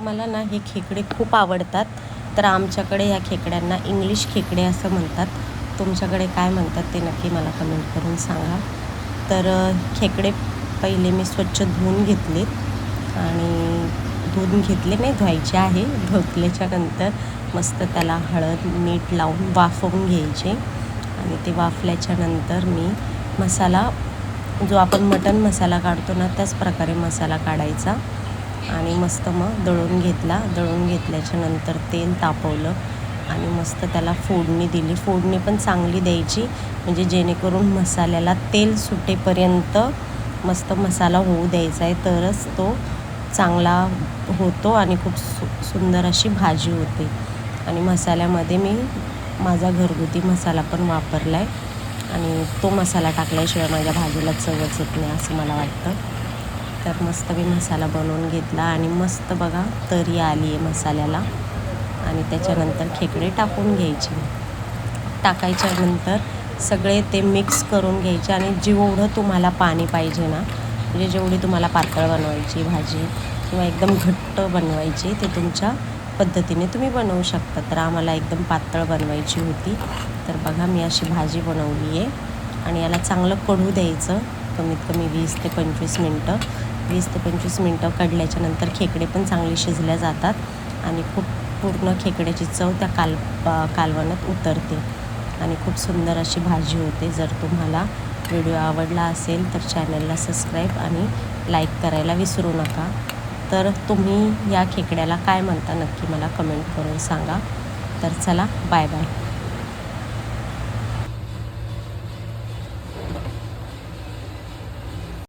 मला ना हे खेकडे खूप आवडतात. तर आमच्याकडे ह्या खेकड्यांना इंग्लिश खेकडे असं म्हणतात. तुमच्याकडे काय म्हणतात ते नक्की मला कमेंट करून सांगा. तर खेकडे पहिले मी स्वच्छ धुवून घेतलेत आणि धुवायचे आहे. धुतल्याच्या नंतर मस्त त्याला हळद मीठ लावून वाफवून घ्यायचे आणि ते वाफल्याच्या नंतर मी मसाला जो आपण मटण मसाला काढतो ना त्याच प्रकारे मसाला काढायचा आणि मस्त मग दळून घेतल्याच्या नंतर तेल तापवलं आणि मस्त त्याला फोडणी दिली. फोडणी पण चांगली द्यायची म्हणजे जेणेकरून मसाल्याला तेल सुटेपर्यंत मस्त मसाला होऊ द्यायचा आहे, तरच तो चांगला होतो आणि खूप सुंदर अशी भाजी होते. आणि मसाल्यामध्ये मी माझा घरगुती मसाला पण वापरला आहे आणि तो मसाला टाकल्याशिवाय माझ्या भाजीला चवच येत नाही असं मला वाटतं. तर मस्त मी मसाला बनवून घेतला आणि मस्त बघा तरी आली आहे मसाल्याला. आणि त्याच्यानंतर खेकडे टाकायच्यानंतर सगळे ते मिक्स करून घ्यायचे आणि जेवढं तुम्हाला पाणी पाहिजे ना, म्हणजे जेवढी तुम्हाला पातळ बनवायची भाजी किंवा एकदम घट्ट बनवायची ते तुमच्या पद्धतीने तुम्ही बनवू शकता. तर आम्हाला एकदम पातळ बनवायची होती. तर बघा मी अशी भाजी बनवली आहे आणि याला चांगलं कढू द्यायचं कमीत कमी 20 ते 25 मिनटं. 20 ते 25 मिनटं कढल्याच्यानंतर खेकडे पण चांगले शिजल्या जातात आणि खूप पूर्ण खेकड्याची चव त्या कालवणात उतरते आणि खूप सुंदर अशी भाजी होते. जर तुम्हाला व्हिडिओ आवडला असेल तर चॅनलला सबस्क्राईब आणि लाईक करायला विसरू नका. तर तुम्ही या खेकड्याला काय म्हणता नक्की मला कमेंट करून सांगा. तर चला बाय बाय.